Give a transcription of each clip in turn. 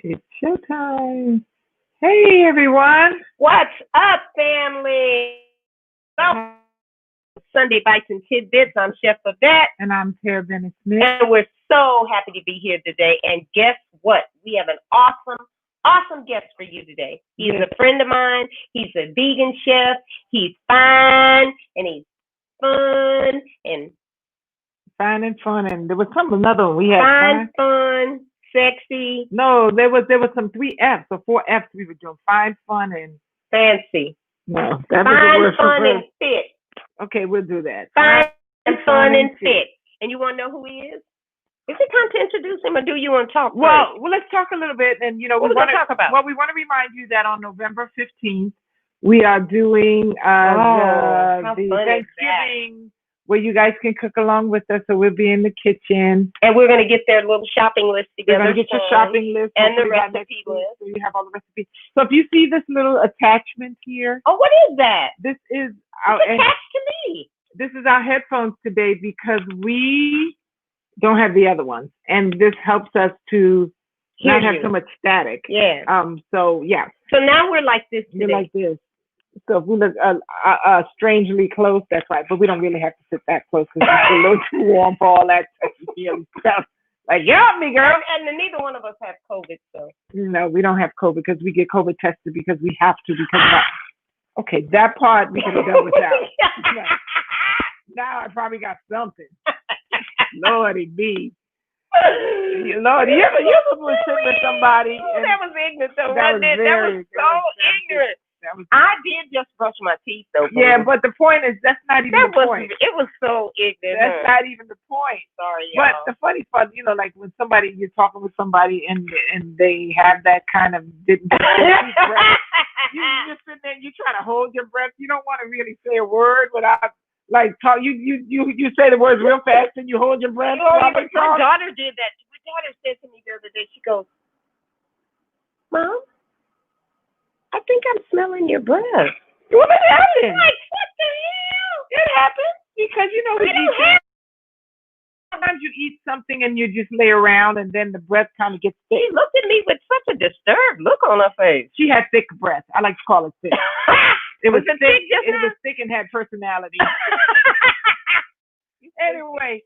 It's showtime. Hey, everyone. What's up, family? Welcome to Sunday Bites and Tidbits. I'm Chef Babette. And I'm Terrah Smith. And we're so happy to be here today. And guess what? We have an awesome guest for you today. He's a friend of mine. He's a vegan chef. He's fine and he's fun and fine and fun. And there was another one we had. Fun, sexy. No, there was some 3 F's or 4 F's we were doing. Fine, fun, and fancy. No, that fine, was the word fun, for and fit. Okay, we'll do that. Fine, fun, and fit. And you want to know who he is? Is it time to introduce him, or do you want to talk? Well, let's talk a little bit. And what we want to talk about? Well, we want to remind you that on November 15th we are doing the Thanksgiving, where you guys can cook along with us. So we'll be in the kitchen, and we're going to get their little shopping list together. We're going to get your shopping list and the recipe list. So you have all the recipes. So if you see this little attachment here, what is that? This is attached to me. This is our headphones today because we don't have the other ones, and this helps us to not have so much static. Yeah. So yeah. So now we're like this today. We're like this. So if we look strangely close, that's right. But we don't really have to sit that close because it's a little too warm for all that touchy-feely stuff. Like, get off me, girl. And neither one of us have COVID, so. No, we don't have COVID because we get COVID tested because we have to okay, that part we could have done without. Now I probably got something. Lordy me. Lord, you ever was sitting with somebody? That was ignorant, though, wasn't it? That was so ignorant. I did just brush my teeth, though. Yeah, but the point is, that's not even the point. It was so ignorant. That's not even the point. Sorry, y'all. But the funny part, like when you're talking with somebody and they have that kind of deep breath, you're sitting there, you're trying to hold your breath. You don't want to really say a word without. Like talk, you say the words real fast and you hold your breath. My daughter did that. My daughter said to me the other day, she goes, "Mom, I think I'm smelling your breath." What happened? Like, what the hell? It happened because sometimes you eat something and you just lay around and then the breath kind of gets thick. She looked at me with such a disturbed look on her face. She had thick breath. I like to call it thick. It was thick. It was thick and had personality. Anyway,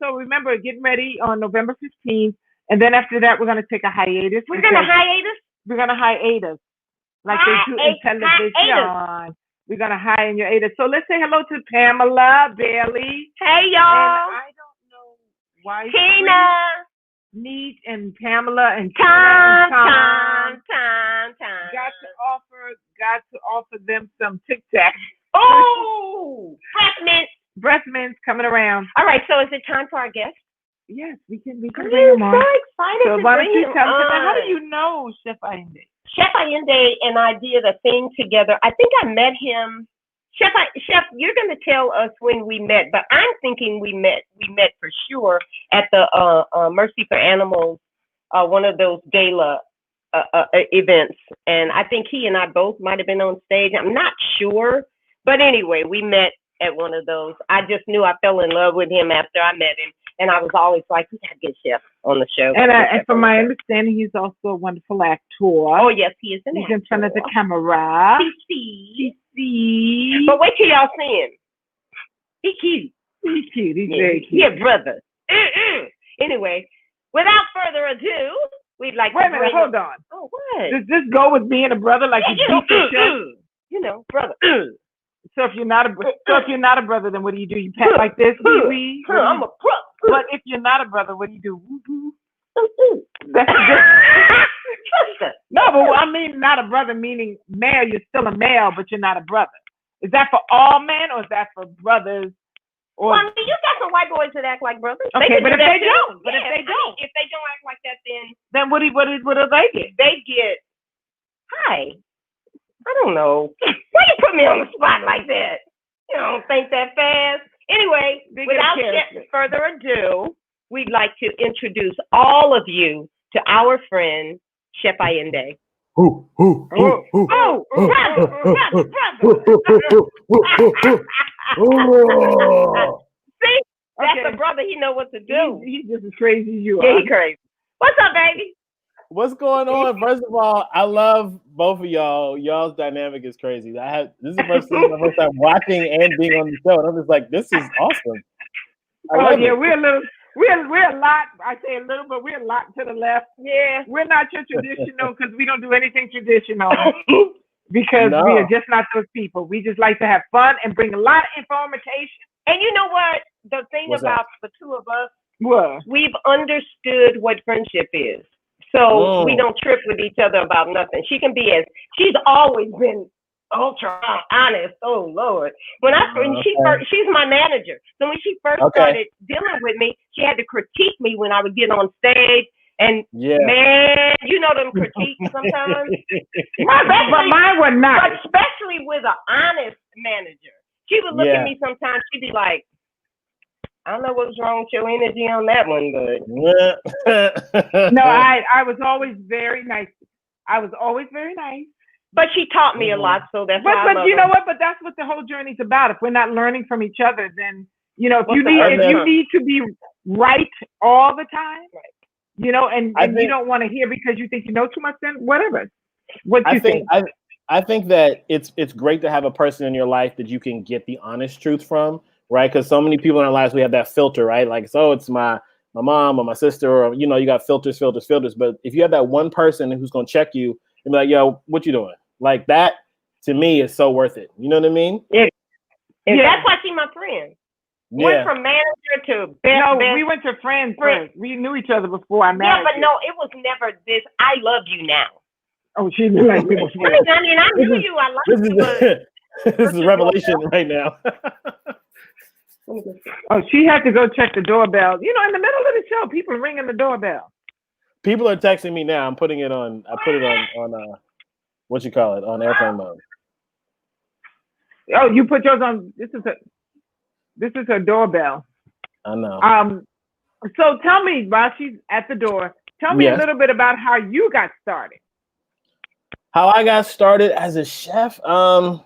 so remember, getting ready on November 15th, and then after that, we're gonna take a hiatus. We're gonna hiatus. We're gonna hiatus, like they do in television. We're gonna hiatus. So let's say hello to Pamela Bailey. Hey, y'all. And I don't know why. Tina. Neat and Pamela and Tom. Got to offer them some Tic Tacs. Oh, breath mints coming around. All right, so is it time for our guest? Yes, we can bring them on. I'm so excited. So why don't you tell us, how do you know Chef Ayinde? Chef Ayinde and I did a thing together. I think I met him. Chef, you're going to tell us when we met, but I'm thinking we met for sure at the Mercy for Animals, one of those gala events. And I think he and I both might have been on stage. I'm not sure. But anyway, we met at one of those. I just knew I fell in love with him after I met him. And I was always like, we got to get Chef on the show. And from my understanding, he's also a wonderful actor. Oh, yes, he is an actor. He's in front of the camera. But wait till y'all see him. He's cute. He's very cute. Yeah, brother. Anyway, without further ado, we'd like to Wait a minute, hold on. Oh, what? Does this go with being a brother like brother. So if you're not a brother, then what do? You pat like this? I'm a brother. But if you're not a brother, what do you do? That's a No, but I mean not a brother meaning male. You're still a male, but you're not a brother. Is that for all men or is that for brothers? Well, I mean, you got some white boys that act like brothers. Okay, but if they don't, if they don't act like that, then what do they get? They get hi. I don't know. Why you put me on the spot like that? You don't think that fast. Anyway, without further ado, we'd like to introduce all of you to our friend, Chef Ayinde. See, that's a brother. He know what to do. He's just as crazy as you are. Yeah, he's crazy. What's up, baby? What's going on? First of all, I love both of y'all. Y'all's dynamic is crazy. This is my first time watching and being on the show, and I'm just like, this is awesome. I love it. we're a lot. I say a little, but we're a lot to the left. Yeah. We're not your traditional because we don't do anything traditional because we are just not those people. We just like to have fun and bring a lot of information. And you know what? The thing about the two of us, we've understood what friendship is. So we don't trip with each other about nothing. She's always been ultra honest. Oh Lord. She's my manager. So when she first started dealing with me, she had to critique me when I would get on stage. And man, you know them critiques sometimes. But mine were not. Especially with an honest manager. She would look at me sometimes, she'd be like, I don't know what's wrong with your energy on that one, but no, I was always very nice. But she taught me a lot, so that's why. But you know what? But that's what the whole journey's about. If we're not learning from each other, then if you need to be right all the time, and you don't want to hear because you think you know too much, then whatever. What you think? I think that it's great to have a person in your life that you can get the honest truth from. Right, because so many people in our lives, we have that filter, right? Like, it's my mom or my sister, or you got filters. But if you have that one person who's gonna check you and be like, "Yo, what you doing?" Like that, to me, is so worth it. You know what I mean? Yeah. That's why she's my friend. Went from manager to best. We went to friends first. We knew each other before I married. Yeah, but no, it was never this. I love you now. Oh, she knew like me before. I mean, I knew you. I like you. This is a revelation right now. Oh, she had to go check the doorbell. In the middle of the show, people are ringing the doorbell. People are texting me now. I put it on what you call it, on airplane mode. Oh, you put yours on. This is her doorbell. I know. So tell me, while she's at the door, tell me a little bit about how you got started. How I got started as a chef. I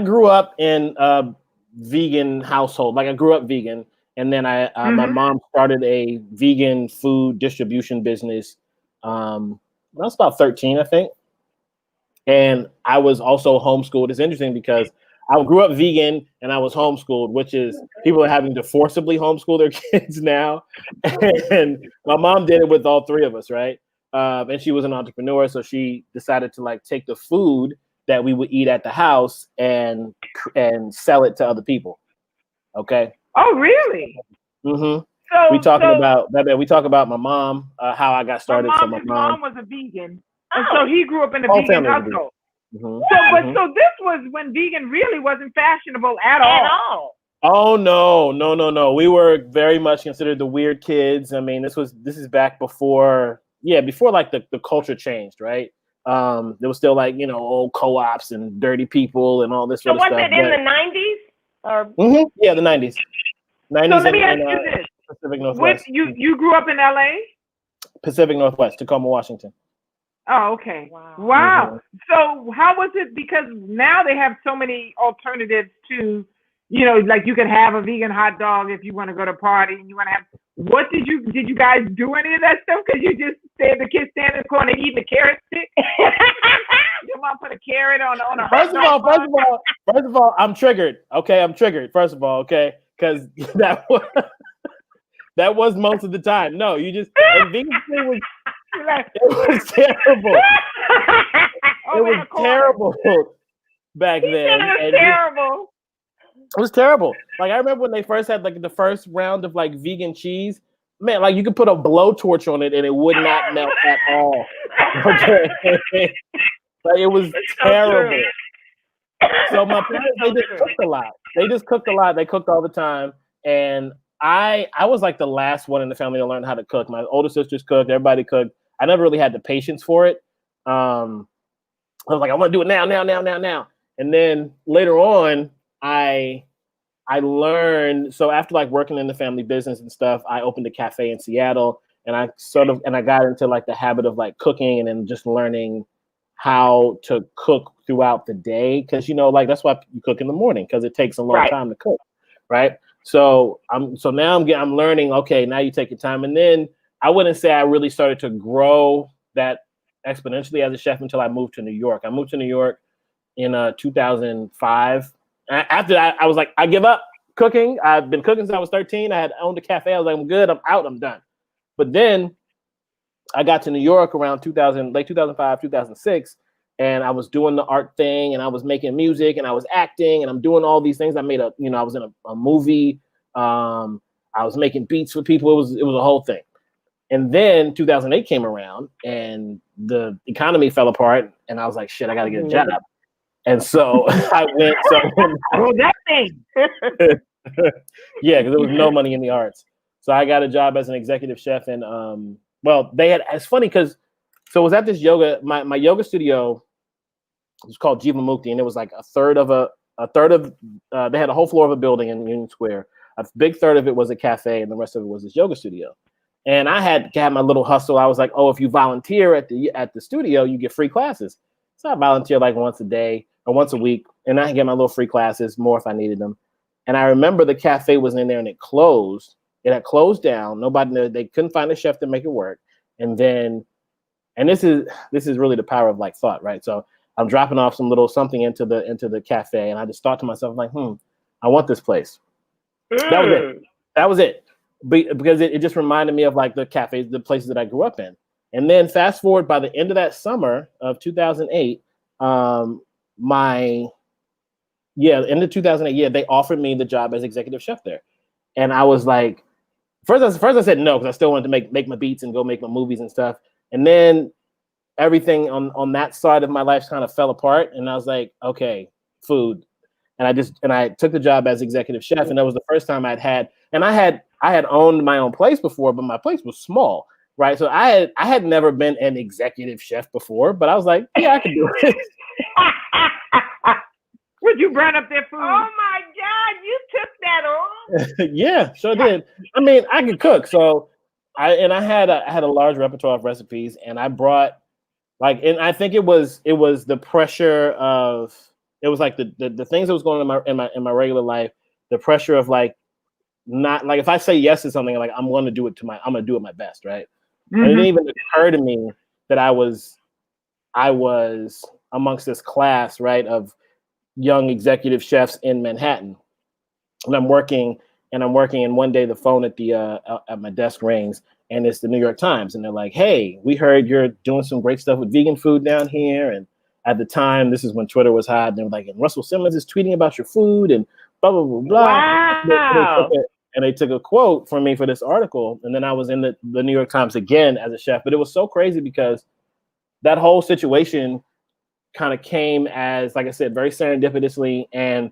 grew up in vegan household. Like I grew up vegan, and then my mom started a vegan food distribution business. I was about 13, I think, and I was also homeschooled. It's interesting because I grew up vegan and I was homeschooled, which is people are having to forcibly homeschool their kids now. And my mom did it with all three of us, right? And she was an entrepreneur, so she decided to take the food that we would eat at the house and sell it to other people. Okay. Oh, really? Mm-hmm. We talk about my mom, how I got started. My mom was a vegan, and so he grew up in a vegan household. Mm-hmm. So this was when vegan really wasn't fashionable at all. Oh no. We were very much considered the weird kids. I mean, this is back before the culture changed, right? There was still old co-ops and dirty people and all this sort of stuff. So was it in the 90s? Yeah, the 90s. So let me ask you this. Pacific Northwest. You grew up in LA? Pacific Northwest, Tacoma, Washington. Oh, okay. Wow. Mm-hmm. So how was it? Because now they have so many alternatives to, like you could have a vegan hot dog if you want to go to a party and you want to have. What did you guys do any of that stuff? Because you just said the kids stand in the corner eating a carrot stick. Your mom put a carrot on a. First of all, I'm triggered. Okay, I'm triggered. First of all, okay, because that was most of the time. No, you just vegan food was. It was terrible. It was terrible back then. It was terrible. It was terrible. Like I remember when they first had the first round of vegan cheese. Man, you could put a blowtorch on it and it would not melt at all. Okay, it was terrible. So my parents, they just cooked a lot. They cooked all the time, and I was the last one in the family to learn how to cook. My older sisters cooked. Everybody cooked. I never really had the patience for it. I was like, I want to do it now. And then later on, I learned. So after working in the family business and stuff, I opened a cafe in Seattle, and I got into the habit of cooking and then just learning how to cook throughout the day. Cause that's why you cook in the morning, cause it takes a long time to cook. Right. So now I'm learning, okay, now you take your time. And then I wouldn't say I really started to grow that exponentially as a chef until I moved to New York. I moved to New York in 2005. After that, I was like, I give up cooking. I've been cooking since I was 13. I had owned a cafe. I was like, I'm good. I'm out. I'm done. But then I got to New York around 2000, late 2005, 2006, and I was doing the art thing, and I was making music, and I was acting, and I'm doing all these things. I made I was in a movie. I was making beats for people. It was a whole thing. And then 2008 came around, and the economy fell apart, and I was like, shit, I got to get a job. And so I went. Oh, that thing. Yeah, because there was no money in the arts. So I got a job as an executive chef, and it's funny because it was at this yoga, my yoga studio was called Jiva Mukti, and it was like a third of they had a whole floor of a building in Union Square. A big third of it was a cafe, and the rest of it was this yoga studio. And I had my little hustle. I was like, oh, if you volunteer at the studio, you get free classes. So I volunteered like once a day or once a week, and I could get my little free classes, more if I needed them. And I remember the cafe was in there and it closed. It had closed down. They couldn't find a chef to make it work. And this is really the power of like thought, right? So I'm dropping off some little something into the cafe, and I just thought to myself like, I want this place. That was it. Because it just reminded me of like the cafes, the places that I grew up in. And then fast forward, by the end of that summer of 2008, end of 2008, they offered me the job as executive chef there. And I was like, first I said no, because I still wanted to make my beats and go make my movies and stuff. And then everything on that side of my life kind of fell apart. And I was like, okay, food. And I took the job as executive chef. And that was the first time I had owned my own place before, but my place was small, right? So I had never been an executive chef before, but I was like, yeah, I can do it. Would you burn up their food? Oh my God, you took that on? Yeah, sure did. I mean, I could cook, so I had a large repertoire of recipes, and I brought and I think it was the pressure of, it was like the things that was going on in my regular life, the pressure of like, not like, if I say yes to something, like I'm going to do it my best, right? Mm-hmm. And it didn't even occur to me that I was amongst this class, right, of young executive chefs in Manhattan. And I'm working, and one day the phone at my desk rings, and it's the New York Times, and they're like, "Hey, we heard you're doing some great stuff with vegan food down here." And at the time, this is when Twitter was hot, and they were like, "And Russell Simmons is tweeting about your food," and blah blah blah blah. Wow. And they took a quote from me for this article, and then I was in the New York Times again as a chef. But it was so crazy because that whole situation kind of came as, like I said, very serendipitously, and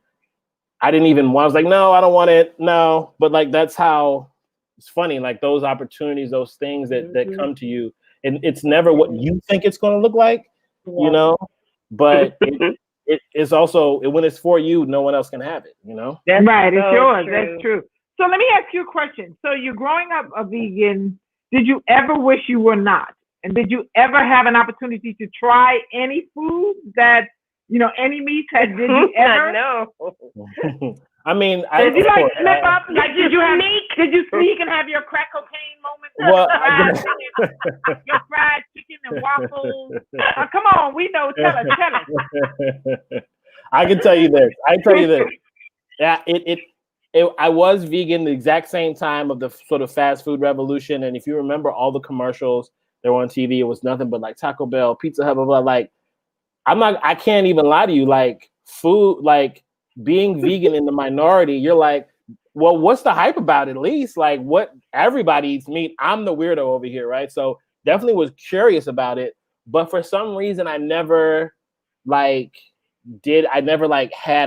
I was like, no, I don't want it, no. But like, that's how, it's funny, like those opportunities, those things that come to you, and it's never what you think it's going to look like, you know, but it is also, when it's for you, no one else can have it, you know? That's right, it's so yours, true. That's true. So let me ask you a question. So you're growing up a vegan, did you ever wish you were not? And did you ever have an opportunity to try any food that, any meat? Did you ever? No. I mean, did you like slip up? Like, did you sneak and have your crack cocaine moment? Well, your fried chicken and waffles. Come on, we know. Tell us. I can tell you this. Yeah, I was vegan the exact same time of the sort of fast food revolution. And if you remember all the commercials that were on TV, it was nothing but like Taco Bell, Pizza Hut, blah, blah, blah. Like, I can't even lie to you. Like, food, like being vegan in the minority, you're like, well, what's the hype about it? At least like, what, everybody eats meat. I'm the weirdo over here, right? So definitely was curious about it. But for some reason, I never had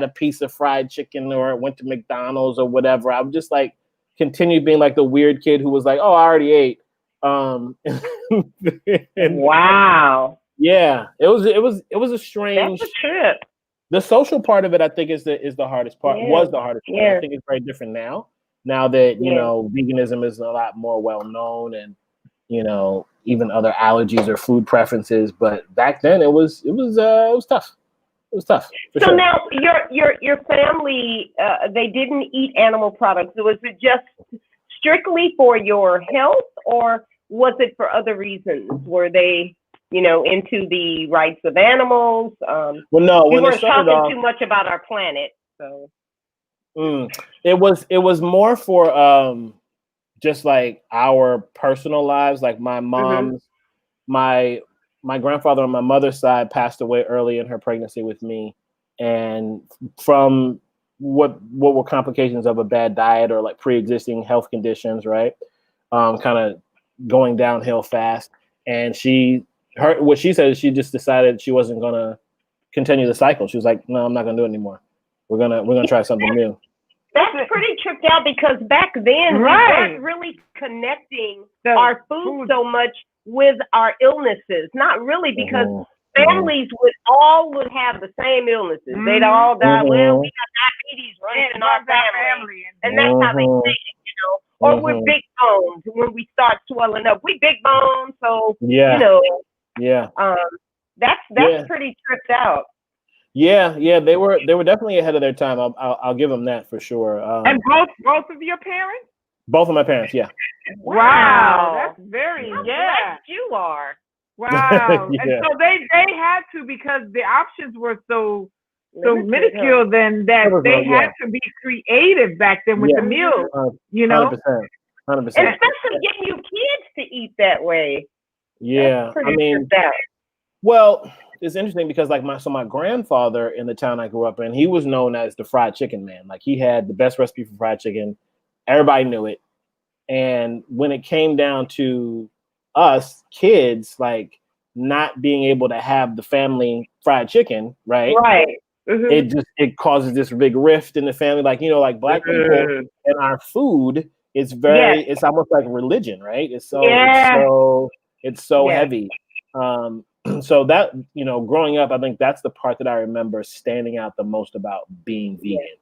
a piece of fried chicken or went to McDonald's or whatever. I would just like continued being like the weird kid who was like, oh, I already ate. Wow. Yeah, it was a strange. That's a trip. The social part of it, I think, is the hardest part. Yeah. Was the hardest part. Yeah. I think it's very different now. Now that veganism is a lot more well known, and even other allergies or food preferences. But back then, it was tough. It was tough. So sure. Now your family, they didn't eat animal products. Was it just strictly for your health, or was it for other reasons? Were they, into the rights of animals? Well, no, We when it weren't started talking off, too much about our planet, so. it was more for just like our personal lives. Like my mom's, my grandfather on my mother's side passed away early in her pregnancy with me, and from what were complications of a bad diet or like pre-existing health conditions, right? Kind of going downhill fast, and what she said is she just decided she wasn't gonna continue the cycle. She was like, no, I'm not gonna do it anymore. We're gonna try something new. That's pretty tripped out because back then we weren't really connecting our food so much with our illnesses. Not really, because families would have the same illnesses. They'd all die. Well, we got diabetes running in our family, and that's how they say it, Or we're big bones when we start swelling up. We big bones, so that's pretty tripped out. Yeah, they were definitely ahead of their time. I'll give them that for sure. And both of your parents? Both of my parents, yeah. Wow, that's very How blessed you are. Wow, Yeah. and so they had to, because the options were so minuscule then that they had to be creative back then with the meals, 100%. Especially getting you kids to eat that way. Yeah, I mean, well, it's interesting because like my grandfather in the town I grew up in, he was known as the fried chicken man. Like he had the best recipe for fried chicken. Everybody knew it. And when it came down to us kids, like not being able to have the family fried chicken, right? Right. It causes this big rift in the family. Like, like Black people and our food is it's almost like religion, right? It's so heavy. So that, growing up, I think that's the part that I remember standing out the most about being vegan.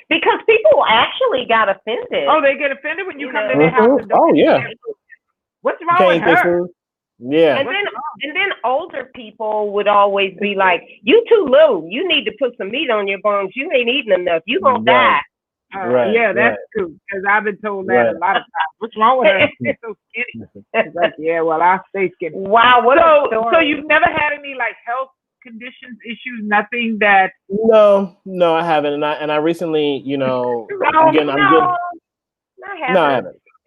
Because people actually got offended. Oh, they get offended when you come to their house and oh yeah. What's wrong with her? Yeah. And then older people would always be like, "You too little. You need to put some meat on your bones. You ain't eating enough. You gonna die." Yeah, that's true. Because I've been told that a lot of times. What's wrong with her? She's so skinny. It's like, yeah, well, I'll stay skinny. Wow, what a story. So you've never had any like health conditions, issues, nothing that? No, I haven't. And I recently, I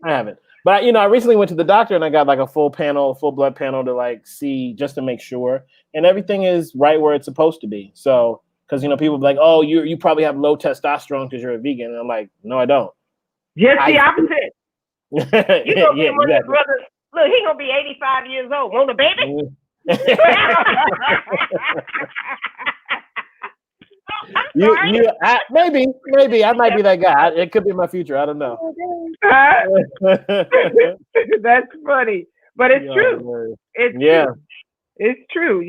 haven't. But I recently went to the doctor and I got like a full blood panel to like see, just to make sure, and everything is right where it's supposed to be. So, because people be like, oh, you probably have low testosterone because you're a vegan, and I'm like, no, I don't. Just the opposite. You gonna be one of the brothers. Look, he gonna be 85 years old. Want a baby? Maybe I might be that guy. It could be my future. I don't know. That's funny, but it's true. It's true.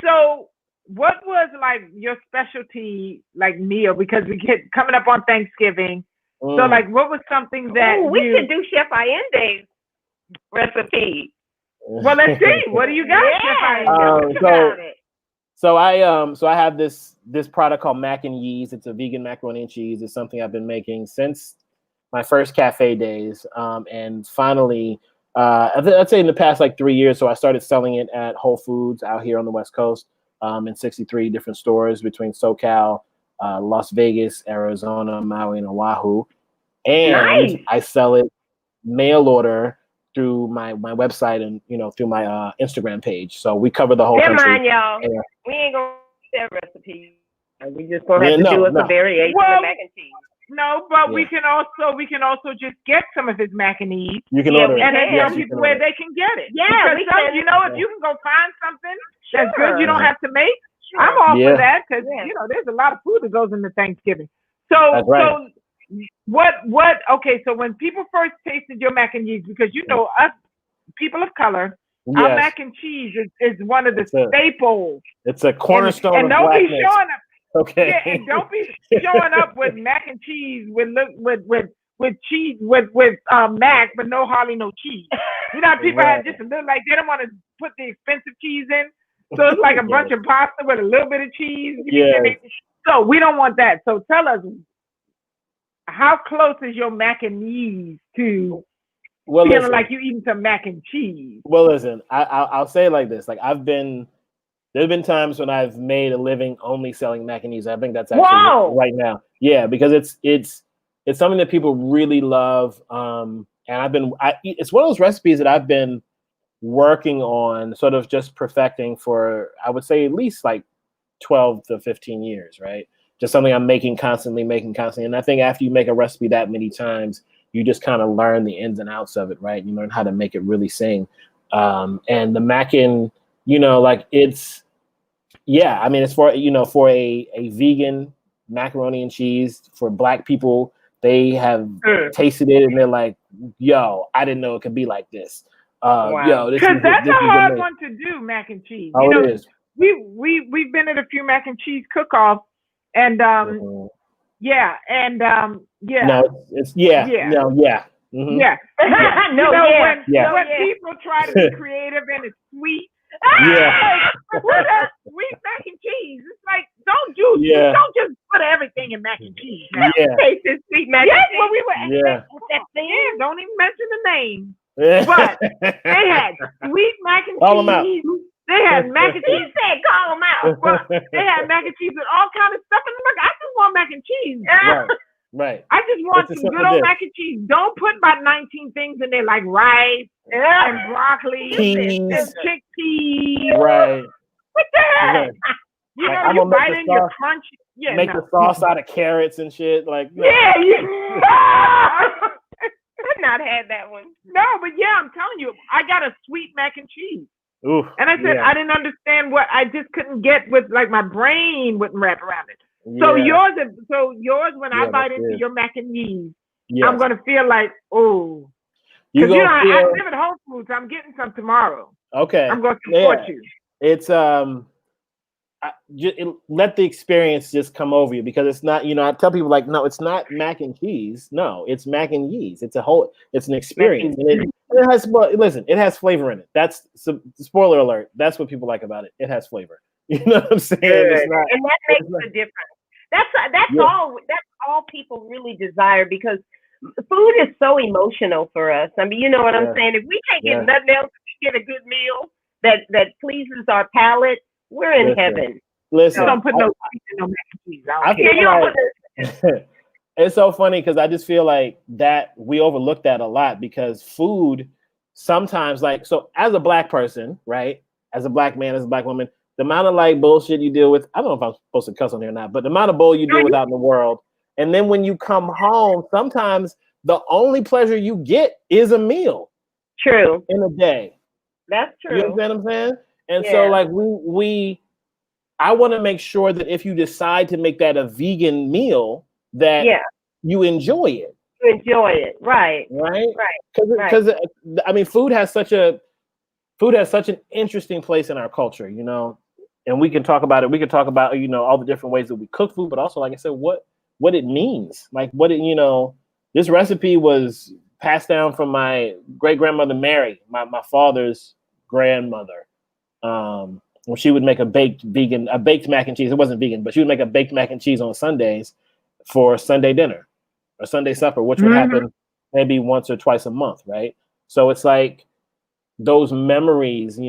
So what was like your specialty like meal? Because we get coming up on Thanksgiving. So like, what was something that we should do Chef Ayinde's recipe? Well, let's see. What do you got, Chef Ayinde? So I have this product called Mac Yease. It's a vegan macaroni and cheese. It's something I've been making since my first cafe days. And finally, I'd say in the past like 3 years. So I started selling it at Whole Foods out here on the West Coast, in 63 different stores between SoCal, Las Vegas, Arizona, Maui, and Oahu. And I sell it mail order through my website and through my Instagram page. So we cover the whole country. Never mind, y'all. We ain't gonna sell recipes. We just gonna have to do a variation of mac and cheese. No, but we can also just get some of his mac and cheese. You can order it. And then tell people where they can get it. Yeah, because if you can go find something that's good, you don't have to make. I'm all for that because there's a lot of food that goes into Thanksgiving. So okay, so when people first tasted your mac and cheese, because us people of color, our mac and cheese is one of the staples. It's a cornerstone and of don't blackness. Be showing up. Okay. Yeah, and don't be showing up with mac and cheese with cheese with mac, but hardly no cheese. People have just a little, like they don't want to put the expensive cheese in, so it's like a bunch of pasta with a little bit of cheese. So we don't want that. So tell us, how close is your mac and cheese to Well, feeling listen, like you eating some mac and cheese. well, listen. I'll say it like this. Like there've been times when I've made a living only selling mac and cheese. I think that's actually Wow. right now. Yeah, because it's something that people really love. And it's one of those recipes that I've been working on, sort of just perfecting for, I would say, at least like 12 to 15 years, right? Just something I'm making constantly. And I think after you make a recipe that many times, you just kind of learn the ins and outs of it, right? You learn how to make it really sing. And the mac and, like it's for, for a vegan macaroni and cheese for Black people, they have tasted it and they're like, yo, I didn't know it could be like this. Wow. Because that's a hard amazing. one to do, mac and cheese. Oh, it is. We've been at a few mac and cheese cook-offs, and Mhm. yeah, and yeah. No, it's yeah. Yeah. No, yeah. Mhm. Yeah. No, When people try to be creative and it's sweet. Yeah. What a sweet mac and cheese. It's like, don't just put everything in mac and cheese. Yeah. Tasted sweet mac and Yes, cheese. when we were Yeah. that thing, don't even mention the name. But they had sweet mac and Call 'em out. cheese. They had mac and He cheese. said, call them out. Well, they had mac and cheese with all kind of stuff. And I'm like, I just want mac and cheese. Right. I just want It's a some good simple old dish. mac and cheese. Don't put about 19 things in there like rice and broccoli Peas. and chickpeas. Right. What the heck? Right. You Like, know, I'm you gonna make bite the in your sauce- crunch. Yeah, Make no. the sauce out of carrots and shit. Like, no. Yeah, I've not had that one. no, but yeah, I'm telling you, I got a sweet mac and cheese. Oof, And I said, yeah. I didn't understand what I just couldn't get with, like, my brain wouldn't wrap around it. So Yeah. yours, when I Yeah, bite that's into it. your mac and cheese, Yes. I'm gonna feel like, oh, You because gonna I feel live at Whole Foods. I'm getting some tomorrow. okay. I'm gonna support Yeah. you. It's let the experience just come over you, because it's not, I tell people, like, no, it's not mac and cheese. No, it's mac and cheese. It's an experience. And it has, well, listen, it has flavor in it. That's spoiler alert. That's what people like about it. It has flavor. You know what I'm saying? It's not, And that makes a difference. That's all people really desire, because food is so emotional for us. I mean, you know what I'm saying? If we can't get nothing else, we get a good meal that pleases our palate, we're in heaven. Listen, Don't put no sweet in no mac and cheese. I I don't care. feel like it's so funny, because I just feel like that we overlook that a lot, because food sometimes, like, so as a Black person, right? As a Black man, as a Black woman, the amount of like bullshit you deal with, I don't know if I'm supposed to cuss on here or not, but the amount of bull you deal with out in the world. And then when you come home, sometimes the only pleasure you get is a meal. True. In a day. That's true. You understand what I'm saying? And so, like, I want to make sure that if you decide to make that a vegan meal, that you enjoy it. You enjoy it, right? Right. Because I mean, food has such an interesting place in our culture, and we can talk about it. We can talk about, all the different ways that we cook food, but also, like I said, what it means, like this recipe was passed down from my great grandmother Mary, my father's grandmother. When she would make a baked mac and cheese. It wasn't vegan, but she would make a baked mac and cheese on Sundays for Sunday dinner or Sunday supper, which would happen maybe once or twice a month, right? So it's like those memories,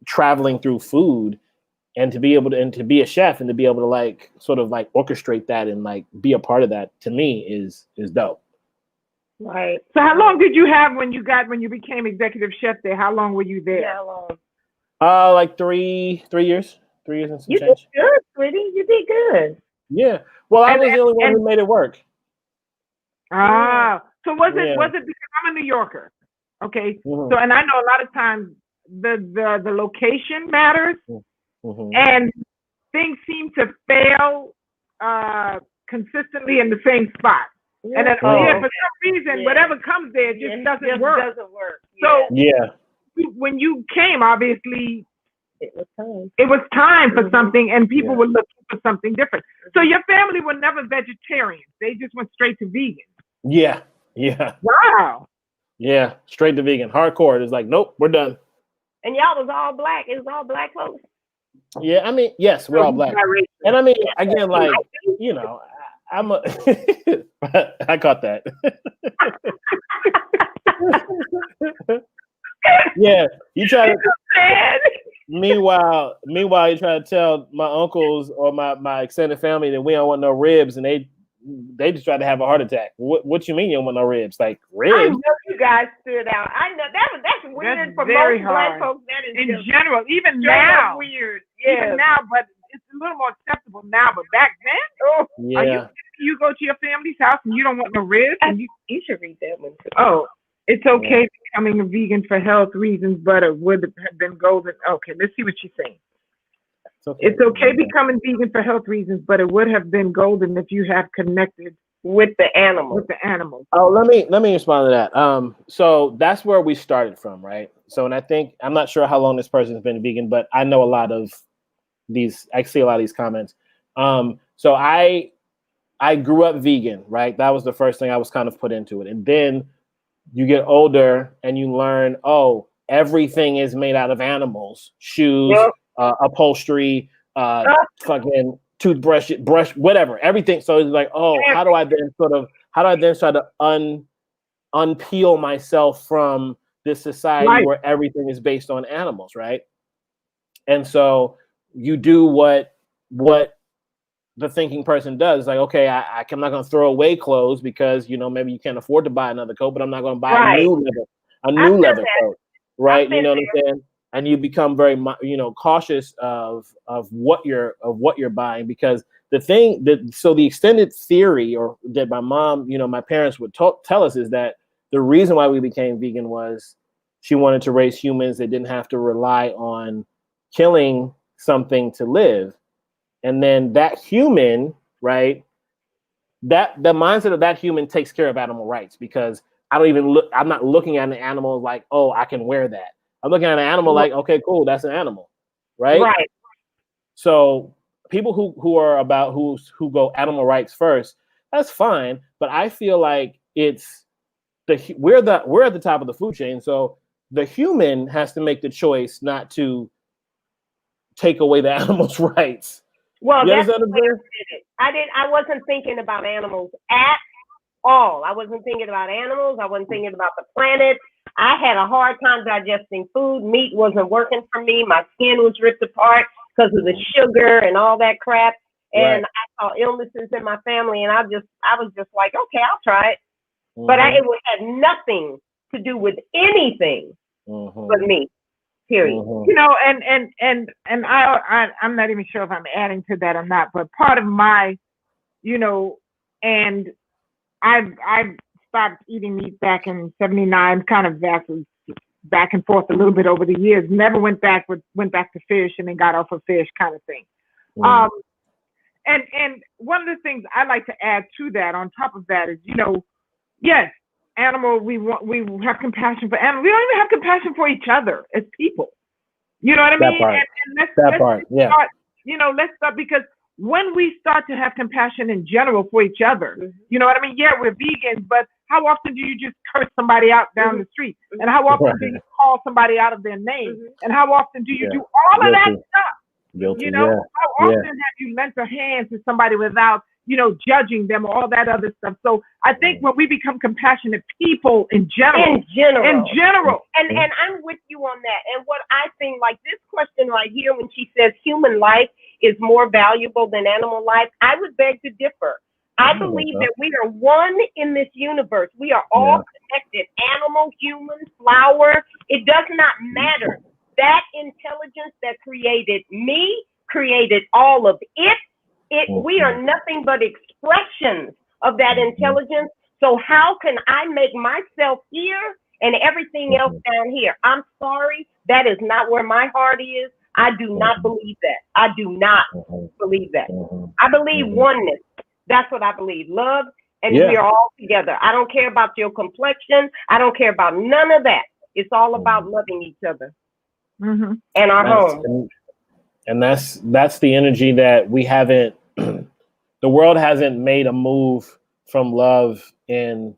traveling through food, and to be a chef and to be able to like sort of like orchestrate that and like be a part of that, to me is dope. Right. So how long did you have when you became executive chef there? How long were you there? How long? Like 3 years. 3 years and some You change. did good, sweetie. You did good. Yeah. Well, I was the only one who made it work. Ah. So was it because I'm a New Yorker? Okay. So, and I know a lot of times the location matters, and things seem to fail consistently in the same spot. And then for some reason, whatever comes there just doesn't work. Doesn't work. So when you came, obviously it was time. It was time for something, and people were looking for something different. So your family were never vegetarians; they just went straight to vegan. Yeah. Wow. Yeah, straight to vegan, hardcore. It's like, nope, we're done. And y'all was all Black. It was all Black folks. Yeah, I mean, yes, we're all Black. And I mean, again, like, I'm a I caught that. Yeah, you try to. Meanwhile, you try to tell my uncles or my extended family that we don't want no ribs, and they just try to have a heart attack. What you mean you don't want no ribs? Like I ribs? know you guys stood out. I know that's weird That's for very most black hard. folks. That is In just general, even straight up now, weird. Yeah. even now, but it's a little more acceptable now. But back then, are Yeah. you go to your family's house and you don't want no ribs, and You should read that one too. oh, it's okay becoming a vegan for health reasons, but it would have been golden. Okay, let's see what she's saying. It's okay becoming vegan for health reasons, but it would have been golden if you have connected with the animals. Oh, let me respond to that. So that's where we started from, right? So, and I think I'm not sure how long this person's been vegan, but I know a lot of these. I see a lot of these comments. So I grew up vegan, right? That was the first thing I was kind of put into it, and then you get older and you learn, oh, everything is made out of animals, shoes, upholstery, fucking toothbrush, whatever, everything. So it's like, oh, how do I then try to unpeel myself from this society where everything is based on animals, right? And so you do what the thinking person does. It's like, okay, I'm not going to throw away clothes because, maybe you can't afford to buy another coat, but I'm not going to buy a new leather coat, right? You know what I'm saying? And you become very, cautious of what you're buying, because the extended theory, or that my mom, my parents would tell us, is that the reason why we became vegan was she wanted to raise humans that didn't have to rely on killing something to live. And then that human, right, that the mindset of that human takes care of animal rights, because I'm not looking at an animal like, oh, I can wear that. I'm looking at an animal like, okay, cool, that's an animal, right? Right. So people who go animal rights first, that's fine. But I feel like we're at the top of the food chain. So the human has to make the choice not to take away the animal's rights. Well, that's the way I did it. I wasn't thinking about animals at all. I wasn't thinking about animals. I wasn't thinking about the planet. I had a hard time digesting food. Meat wasn't working for me. My skin was ripped apart because of the sugar and all that crap. And I saw illnesses in my family, and I was just like, okay, I'll try it. Mm-hmm. But it had nothing to do with anything but me. Period. Mm-hmm. And I'm not even sure if I'm adding to that or not, but part of my, and I've stopped eating meat back in '79, kind of back and forth a little bit over the years. Never went back to fish, and then got off of fish, kind of thing. Mm. And one of the things I like to add to that, on top of that, is yes, animal, we have compassion for animals. We don't even have compassion for each other as people. You know what I mean? Let's start, because when we start to have compassion in general for each other, you know what I mean? Yeah, we're vegans, but how often do you just curse somebody out down the street? And how often do you call somebody out of their name? And how often do you do all of that stuff? Guilty. How often have you lent a hand to somebody without, judging them, or all that other stuff? So I think when we become compassionate people in general. And I'm with you on that. And what I think, like this question right here, when she says human life is more valuable than animal life, I would beg to differ. I believe that we are one in this universe. We are all connected. Animal, human, flower. It does not matter. That intelligence that created me created all of it. We are nothing but expressions of that intelligence. So how can I make myself here and everything else down here? I'm sorry, that is not where my heart is. I do not believe that. I do not believe that. I believe oneness. That's what I believe. Love, and we are all together. I don't care about your complexion. I don't care about none of that. It's all about loving each other and our home. And that's the energy that we haven't. The world hasn't made a move from love in,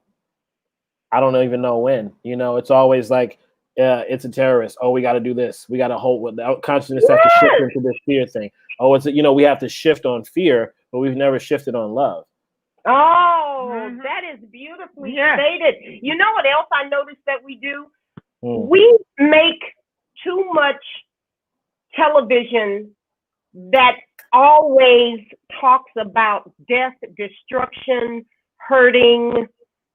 I don't even know when. It's always like, it's a terrorist. Oh, we got to do this. We got to hold with the consciousness has to shift into this fear thing. Oh, we have to shift on fear, but we've never shifted on love. Oh, that is beautifully stated. You know what else I noticed that we do? We make too much television that always talks about death, destruction, hurting,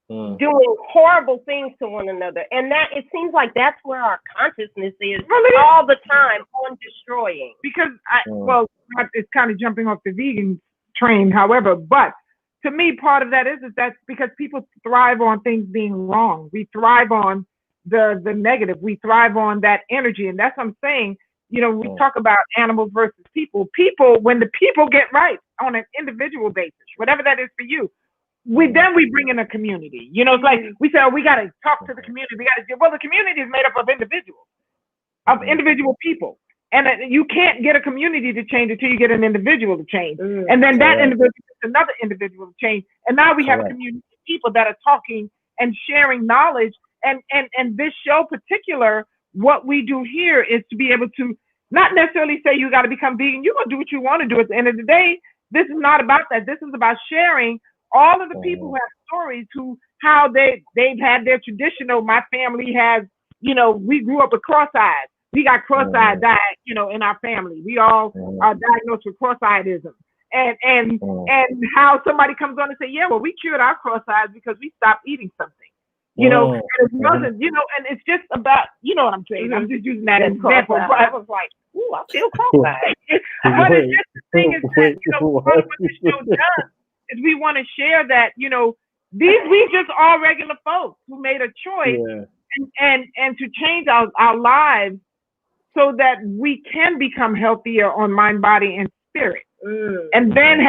doing horrible things to one another. And that it seems like that's where our consciousness is all the time, on destroying. Because it's kind of jumping off the vegan train, however, but to me, part of that is that's because people thrive on things being wrong. We thrive on the negative. We thrive on that energy. And that's what I'm saying. You know, we talk about animals versus people. People, when the people get right on an individual basis, whatever that is for you, we bring in a community. You know, it's like we say, oh, we got to talk to the community. The community is made up of individual people. And you can't get a community to change until you get an individual to change. And then that individual gets another individual to change. And now we have a community of people that are talking and sharing knowledge. And this show particular, what we do here is to be able to not necessarily say you got to become vegan. You're going to do what you want to do. At the end of the day, this is not about that. This is about sharing all of the people who have stories, how they've had their traditional. My family has, you know, we grew up with cross-eyed. We got cross-eyed diet, you know, in our family. We all are diagnosed with cross-eyedism. And how somebody comes on and say, yeah, well, we cured our cross-eyes because we stopped eating something. You know, and it wasn't, you know, and it's just about, you know what I'm saying? I'm just using that as an example. But I was like, ooh, I feel cross-eyed. But it's just the thing is that, you know, part of what the show does is we want to share that, you know, we just all regular folks who made a choice and to change our lives so that we can become healthier on mind, body, and spirit. And then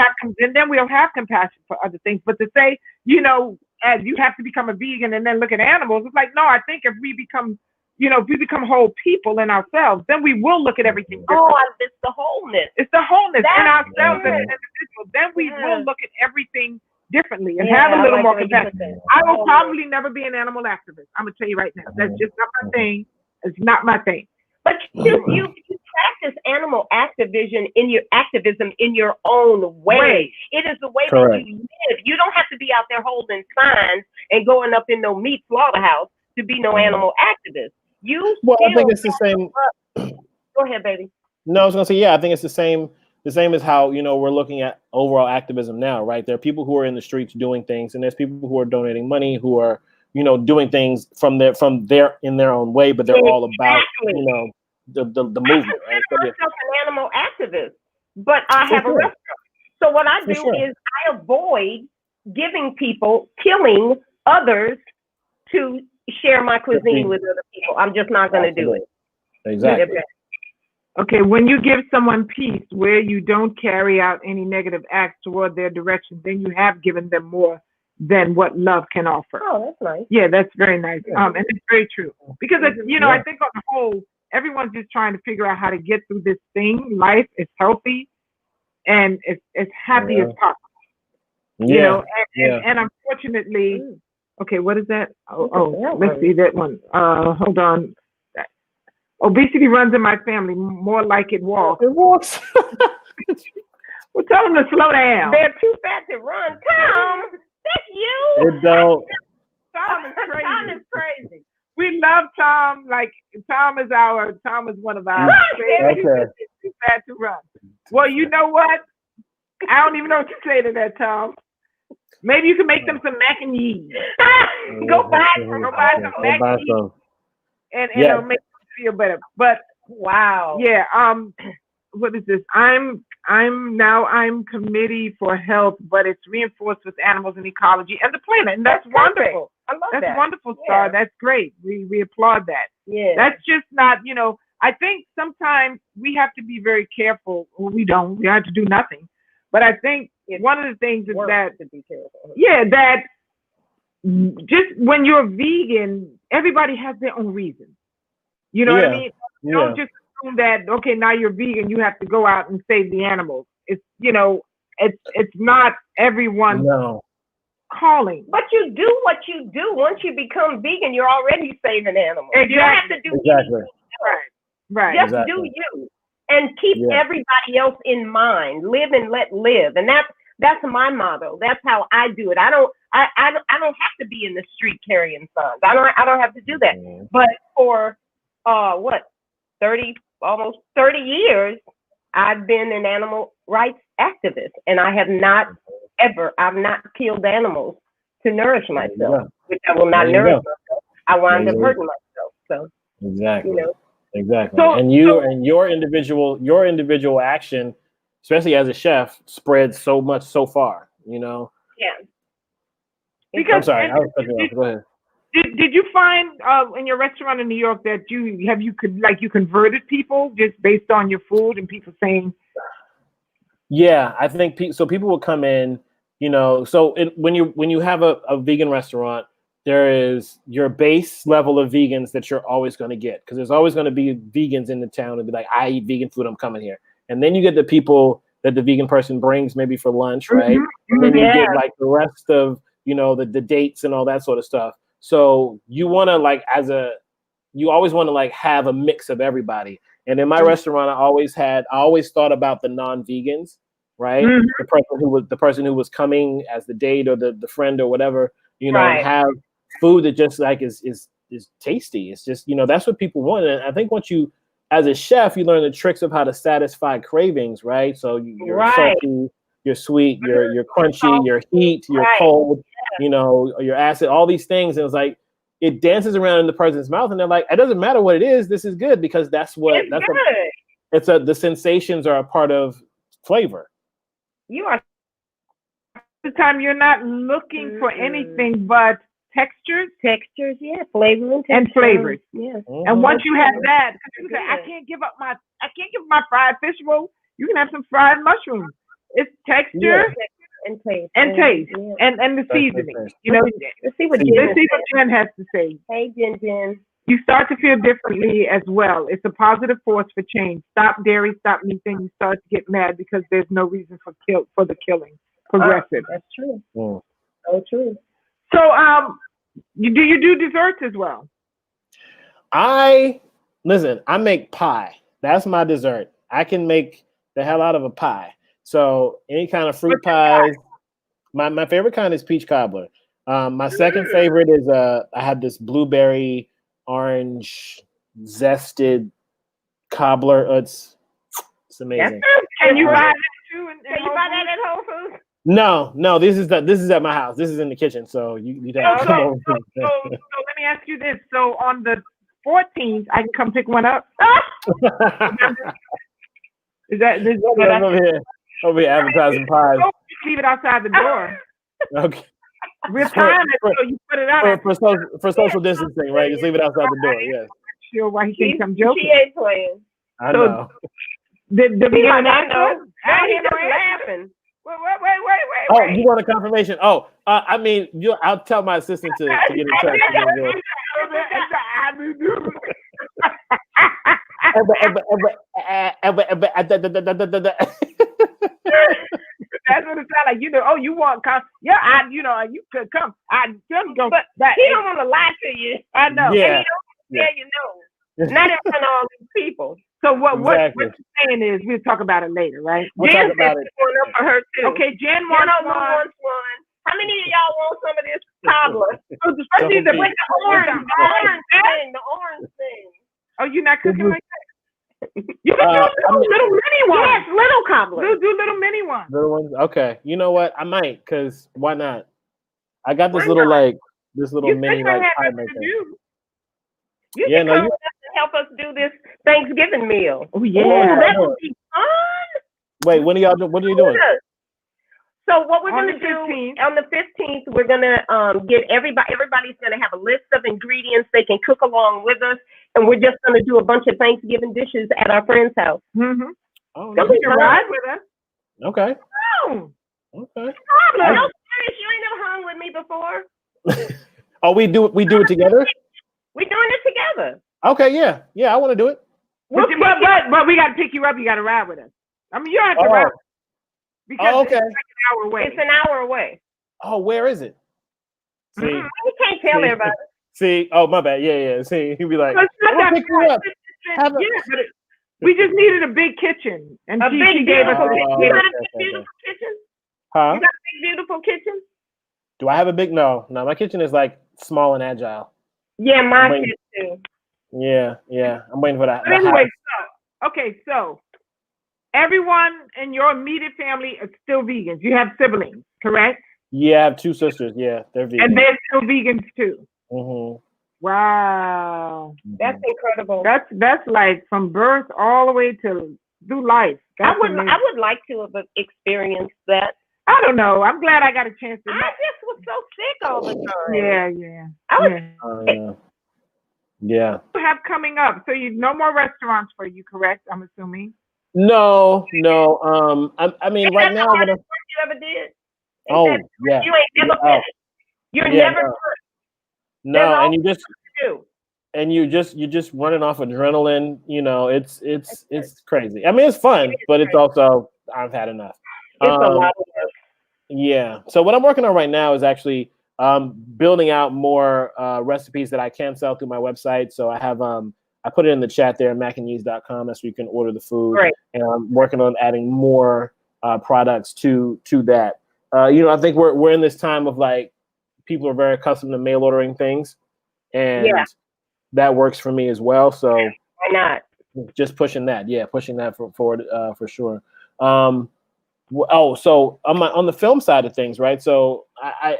we'll have compassion for other things. But to say, you know, as you have to become a vegan and then look at animals, it's like, no, I think if we become, you know, if we become whole people in ourselves, then we will look at everything differently. It's the wholeness. It's the wholeness in ourselves as individuals. Then we will look at everything differently and have a little more compassion. I will probably never be an animal activist. I'm going to tell you right now. That's just not my thing. It's not my thing. But you practice animal activism in your own way. It is the way that you live. You don't have to be out there holding signs and going up in no meat slaughterhouse to be no animal activist. I think it's the same. Go ahead, baby. No, I was gonna say, I think it's the same as how, you know, we're looking at overall activism now, right? There are people who are in the streets doing things, and there's people who are donating money, who are, you know, doing things in their own way, but they're all about, you know, the movement. I consider myself an animal activist, but I have a restaurant. So what I do is I avoid killing others to share my cuisine with other people. I'm just not going to do it. Exactly. Okay, when you give someone peace where you don't carry out any negative acts toward their direction, then you have given them more than what love can offer. Oh, that's nice. Yeah, that's very nice. And it's very true. Because, you know, I think on the whole, everyone's just trying to figure out how to get through this thing. Life is healthy and it's as happy as possible. You know, and unfortunately, okay, what is that? Let's see that one. Hold on. Obesity runs in my family more like it walks. It walks. Well, tell them to slow down. They're too fat to run. Tom, that's you. It don't. Tom is crazy. Tom is crazy. We love Tom. Like Tom is one of our favorites. He's too fat to run. Well, you know what? I don't even know what to say to that, Tom. Maybe you can make them some Mac Yease. Go buy some Mac Yease, and it'll make them feel better. But wow. Yeah. What is this? I'm committee for health, but it's reinforced with animals and ecology and the planet, and that's wonderful. I love that. That's wonderful, Star. That's great. We applaud that. Yeah. That's just not, you know. I think sometimes we have to be very careful. Well, we don't. We have to do nothing. But I think one of the things is that to be careful. Yeah, that just when you're vegan, everybody has their own reasons. You know what I mean? Don't just assume that, okay, now you're vegan, you have to go out and save the animals. It's, you know, it's not everyone's calling. But you do what you do. Once you become vegan, you're already saving animals. Exactly. You don't have to do anything. Right. Just do you. And keep everybody else in mind. Live and let live. And That's my motto. That's how I do it. I don't have to be in the street carrying signs. I don't have to do that. Mm-hmm. But for almost 30 years, I've been an animal rights activist, and I have not I've not killed animals to nourish myself, which I will not nourish myself. I wind up hurting myself. So exactly, exactly. So, and your individual action, especially as a chef, spreads so much so far. Yeah. Because I'm sorry, I was cutting you off. Go ahead. Did you find in your restaurant in New York that you converted people just based on your food and people saying? Yeah, I think so. People will come in, So when you have a vegan restaurant, there is your base level of vegans that you're always going to get, because there's always going to be vegans in the town and be like, I eat vegan food, I'm coming here. And then you get the people that the vegan person brings maybe for lunch, right? Mm-hmm. And then you get like the rest of the dates and all that sort of stuff. So you want to you always want to have a mix of everybody. And in my restaurant, I always thought about the non-vegans, right? Mm-hmm. The person who was coming as the date or the friend or whatever, right. and have food that just is tasty. It's just, that's what people want. And I think once you, as a chef, you learn the tricks of how to satisfy cravings, right? So you're salty, you're sweet, you're crunchy, you're heat, you're cold, your acid, all these things. And it's like, it dances around in the person's mouth and they're like, it doesn't matter what it is. This is good, because the sensations are a part of flavor. You are. The time you're not looking for anything but textures, flavor and flavors. Yeah. Mm-hmm. And once you have that, because you say, I can't give up my fried fish roll. You can have some fried mushrooms. It's texture and taste and the seasoning. Let's see what Jen has to say. Hey, Jen. You start to feel differently as well. It's a positive force for change. Stop dairy, stop meat. Then you start to get mad because there's no reason for the killing. Progressive. That's true. Mm. So true. So, do you do desserts as well? I make pie. That's my dessert. I can make the hell out of a pie. So any kind of fruit pies. My favorite kind is peach cobbler. My second favorite is I had this blueberry orange zested cobbler. It's amazing. Can you buy that too? Can you buy that at Whole Foods? No. This is at my house. This is in the kitchen, so you don't have to come over. So let me ask you this. So on the 14th, I can come pick one up. Is that over here advertising pies? Leave it outside the door. Okay. We're timing it, so you put it out for social distancing, right? Just leave it outside the door. Yes. Sure, why he thinks I'm joking? She ain't playing. I know. Did we I get an know. Now he's just laughing. Wait. Oh, you want a confirmation? Oh, I'll tell my assistant to get in touch. That's what it sounds like. You want you could come. I just go. But that he don't want to lie to you. I know. Yeah. And he don't tell you no. Not in front of all these people. So what Exactly. you're saying is we'll talk about it later, right? We'll talk about it. One up for her too. Okay, Jen wants one. How many of y'all want some of this cobbler? Especially the orange thing. Oh, you're not cooking like that? You can do little mini ones. Yes, little cobbler. We'll do little mini ones. Little ones. Okay. You know what? I might, because why not? I got this little mini pie maker. You can come with us and help us do this Thanksgiving meal. Oh yeah. Ooh, that would be fun. Wait, what are you doing? So what we're On going to the do 15th. on the 15th, we're going to get everybody's going to have a list of ingredients they can cook along with us, and we're just going to do a bunch of Thanksgiving dishes at our friend's house. Mm-hmm. Oh, So you can ride with us. okay. Oh, Okay. no, serious, you ain't never hung with me before. Oh, we do it together? We're doing it together. Okay, yeah, I want to do it. But we got to pick you up. You got to ride with us. I mean, you don't have to ride. Because okay. it's like an hour away. It's an hour away. Oh, where is it? See, You can't tell everybody. See, oh my bad. Yeah. See, he'd be like, It's not that pick you up. but we just needed a big kitchen, and she gave us a big You got a beautiful kitchen? Huh? You got a big, beautiful kitchen? Do I have a big? No. My kitchen is like small and agile. Yeah, mine is too. Yeah. I'm waiting for that. But anyway, so everyone in your immediate family is still vegans. You have siblings, correct? Yeah, I have 2 sisters. Yeah, they're vegan. And they're still vegans too. Mm-hmm. Wow. That's incredible. That's like from birth all the way to through life. I would like to have experienced that. I don't know. I'm glad I got a chance to. I just was so sick all the time. Yeah. I was. Yeah. You have coming up, so no more restaurants for you, correct? I'm assuming. No. I mean, right now, what you ever did. Oh, yeah. You ain't never finished. You're never. No, and you're just running off adrenaline. You know, it's crazy. I mean, it's fun, but it's also I've had enough. It's a lot of work. Yeah. So what I'm working on right now is actually building out more recipes that I can sell through my website. So I have I put it in the chat there, macandyease.com. That's where you can order the food. Right. And I'm working on adding more products to that. I think we're in this time of like people are very accustomed to mail ordering things, and that works for me as well. So why not? Just pushing that, forward for sure. So on the film side of things, right? So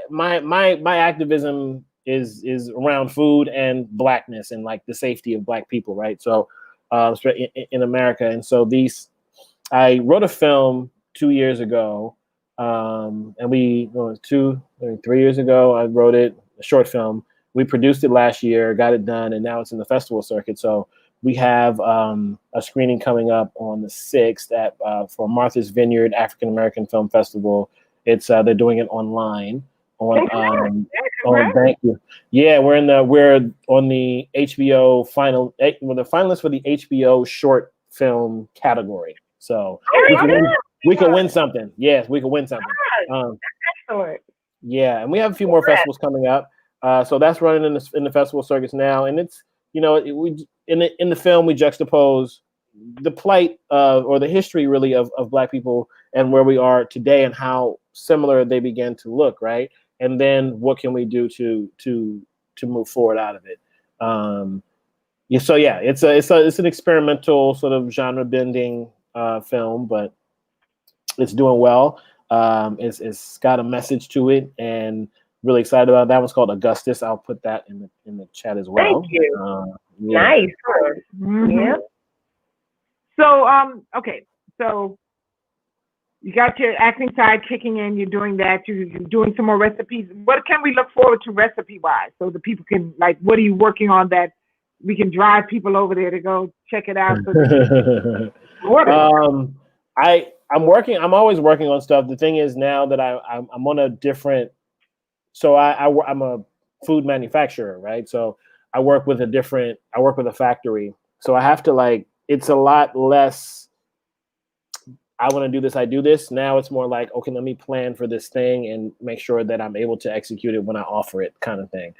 my activism is around food and Blackness and like the safety of Black people, right? So in America, and so I wrote a film 2 years ago, and 3 years ago I wrote it, a short film. We produced it last year, got it done, and now it's in the festival circuit. So we have a screening coming up on the 6th for Martha's Vineyard African American Film Festival. It's they're doing it online on thank you. Yeah, we're on the HBO we're the finalists for the HBO short film category. So we could win something. Yes, we could win something. Excellent. Yeah, and we have a few more festivals coming up. So that's running in the festival circuits now, and it's we in the film we juxtapose the plight or the history really of Black people and where we are today and how similar they began to look, right? And then what can we do to move forward out of it? It's an experimental sort of genre bending film, but it's doing well. It's got a message to it, and really excited about that. One's called Augustus. I'll put that in the chat as well. Thank you. Nice. Mm-hmm. Yeah. So okay, so you got your acting side kicking in. You're doing that. You're doing some more recipes. What can we look forward to recipe wise, so the people can what are you working on that we can drive people over there to go check it out? I'm always working on stuff. The thing is now that I'm on a different. So I'm a food manufacturer, right? So I work with a factory. So I have to it's a lot less. I want to do this. I do this. Now it's more like, okay, let me plan for this thing and make sure that I'm able to execute it when I offer it, kind of thing.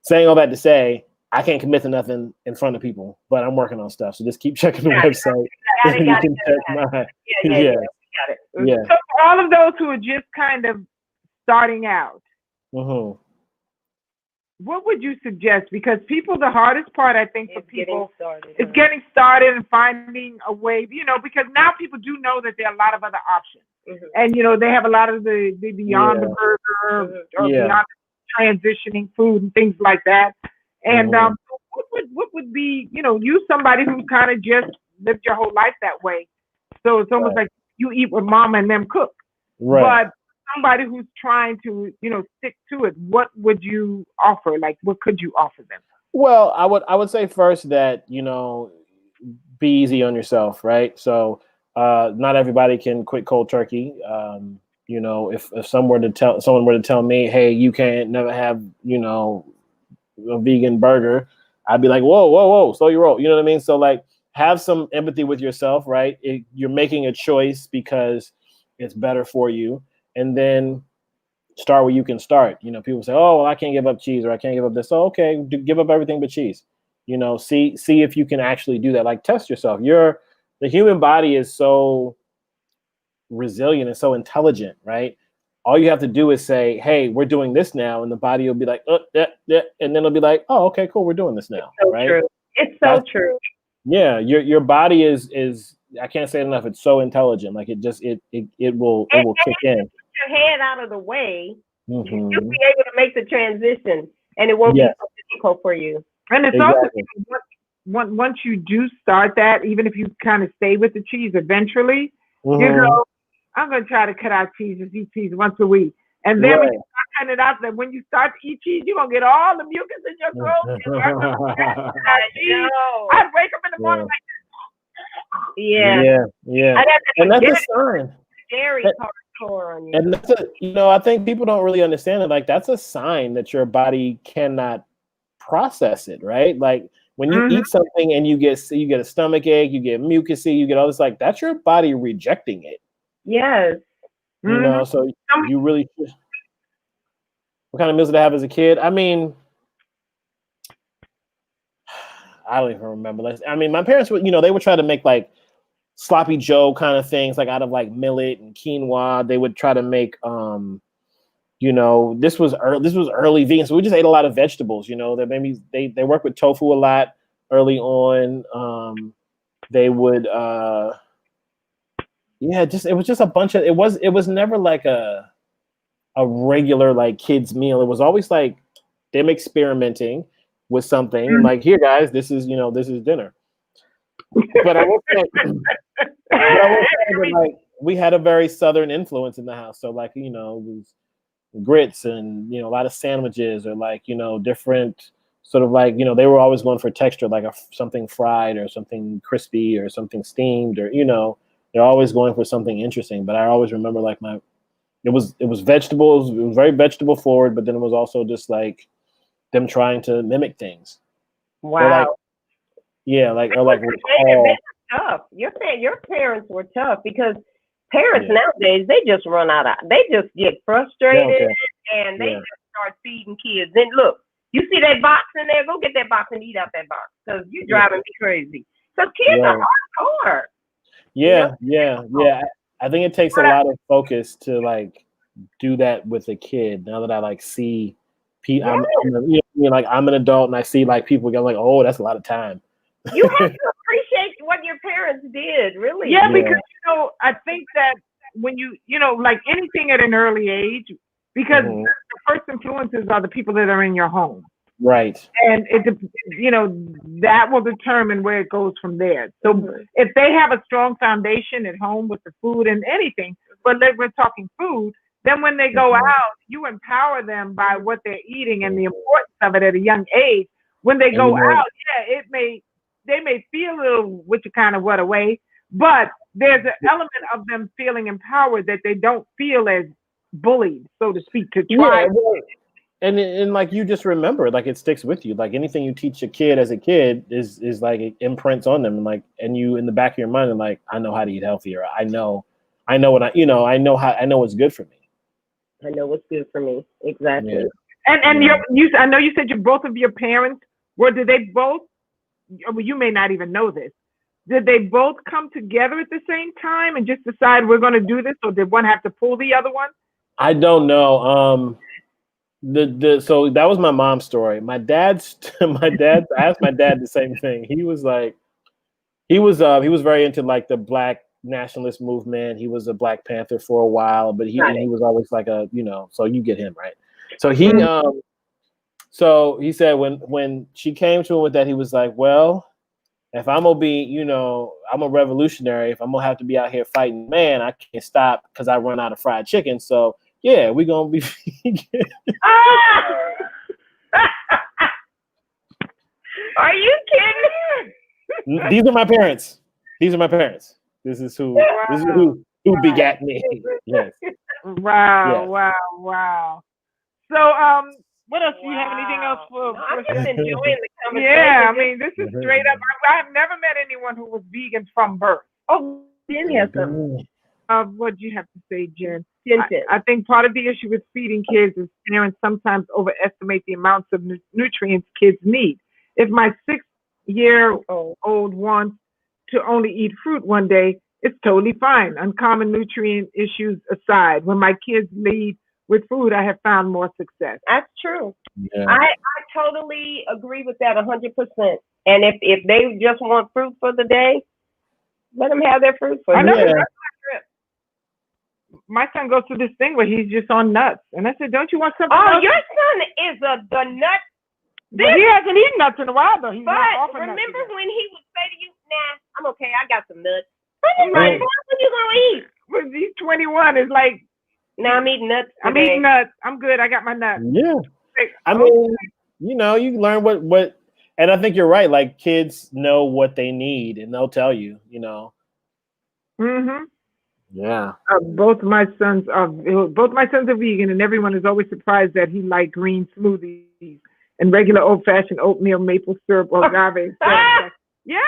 Saying all that to say, I can't commit to nothing in front of people, but I'm working on stuff. So just keep checking the website. You can check mine. Yeah. So for all of those who are just kind of starting out, what would you suggest? Because the hardest part, I think, for people is getting started and finding a way, because now people do know that there are a lot of other options. And, they have a lot of the Beyond the Burger or Beyond transitioning food and things like that. And what would be, you somebody who kind of just lived your whole life that way. So it's almost like you eat what mama and them cook. Right. But somebody who's trying to, stick to it, what would you offer? What could you offer them? Well, I would say first that, be easy on yourself, right? So not everybody can quit cold turkey. If someone were to tell me, hey, you can't never have, a vegan burger, I'd be like, whoa, slow your roll. You know what I mean? So have some empathy with yourself, right? You're making a choice because it's better for you. And then start where you can start. People say, oh, well, I can't give up cheese or I can't give up this. So, okay, give up everything but cheese. See if you can actually do that. Test yourself. The human body is so resilient and so intelligent, right? All you have to do is say, hey, we're doing this now. And the body will be like, yeah. And then it'll be like, oh, okay, cool. We're doing this now. So right? true. It's so true. Yeah. Your body is, I can't say it enough. It's so intelligent. Like it will kick in. Get your head out of the way. Mm-hmm. You'll be able to make the transition and it won't be so difficult for you. And it's also, once you do start that, even if you kind of stay with the cheese, eventually you go, I'm going to try to cut out cheese, just eat cheese once a week. And then when you start cutting it out, then when you start to eat cheese, you're going to get all the mucus in your throat. I'd wake up in the morning like, yeah. And that's a sign. Very hardcore on you. And that's I think people don't really understand it. Like that's a sign that your body cannot process it, right? Like when you eat something and you get a stomach ache, you get mucusy, you get all this, like that's your body rejecting it. Yes. So you really should. What kind of meals did I have as a kid? I mean, I don't even remember. I mean, my parents would, they would try to make like sloppy Joe kind of things, like out of like millet and quinoa. They would try to make, this was early vegan, so we just ate a lot of vegetables. That maybe they work with tofu a lot early on. They would, it was just a bunch of. It was never like a regular like kids meal. It was always like them experimenting with something. Like, here, guys, this is dinner. But I will say, that, like, we had a very Southern influence in the house. So like, it was grits and, a lot of sandwiches or like, different sort of like, they were always going for texture, like something fried or something crispy or something steamed or, they're always going for something interesting. But I always remember like it was vegetables. It was very vegetable forward, but then it was also just like them trying to mimic things. Wow. Tough. Your parents were tough because parents nowadays, they just run out of, they just get frustrated and they just start feeding kids. And look, you see that box in there, go get that box and eat out that box because you're driving me crazy. So kids are hardcore. Yeah. I think it takes a lot of focus to like do that with a kid. Now that I like see people, I'm an adult and I see like people go like, oh, that's a lot of time. You have to appreciate what your parents did, really. Yeah, because I think that when you like anything at an early age, because the first influences are the people that are in your home. Right. And that will determine where it goes from there. So if they have a strong foundation at home with the food and anything, but we're talking food, then when they go out, you empower them by what they're eating and the importance of it at a young age. When they go out, they may feel a little which kind of what away, but there's an element of them feeling empowered that they don't feel as bullied, so to speak, to try. And like you just remember, like it sticks with you. Like anything you teach a kid as a kid is like it imprints on them, and like you in the back of your mind, and like I know how to eat healthy, or I know what I know what's good for me. I know what's good for me. Exactly. Yeah. And I know you said both of your parents did they both? Well, you may not even know this. Did they both come together at the same time and just decide we're going to do this, or did one have to pull the other one? I don't know. So that was my mom's story. I asked my dad the same thing. He was like, he was very into like the Black nationalist movement. He was a Black Panther for a while, but he was always like so you get him, right? So he so he said when she came to him with that, he was like, well, if I'm gonna be, I'm a revolutionary, if I'm gonna have to be out here fighting, man, I can't stop because I run out of fried chicken. So yeah, we're gonna be vegan. Are you kidding? These are my parents. This is who begat me. Yes. Wow. So what else? Do you have anything else for? I'm just enjoying the conversation. Yeah, I mean, this is straight up. I've never met anyone who was vegan from birth. Oh, Jen has something. What do you have to say, Jen? I think part of the issue with feeding kids is parents sometimes overestimate the amounts of nutrients kids need. If my 6-year-old wants to only eat fruit one day, it's totally fine. Uncommon nutrient issues aside, when my kids lead with food, I have found more success. That's true. Yeah. I totally agree with that 100%. And if they just want fruit for the day, let them have their fruit for I the know. day. My son goes through this thing where he's just on nuts, and I said, "Don't you want something?" Oh, else? your son is the nut. But he hasn't eaten nuts in a while, though. He's not off But of nuts remember again. when he would say to you, "Nah, I'm okay. I got some nuts." I'm like, "What are you gonna eat?" When he's 21, it's like, Now I'm eating nuts. I'm today. eating nuts. I'm good. I got my nuts. Yeah. Like, I mean, you know, you learn what, and I think you're right. Like kids know what they need, and they'll tell you. You know. Mm-hmm. Yeah. Both my sons are vegan, and everyone is always surprised that he likes green smoothies and regular old-fashioned oatmeal, maple syrup, or agave. Yeah,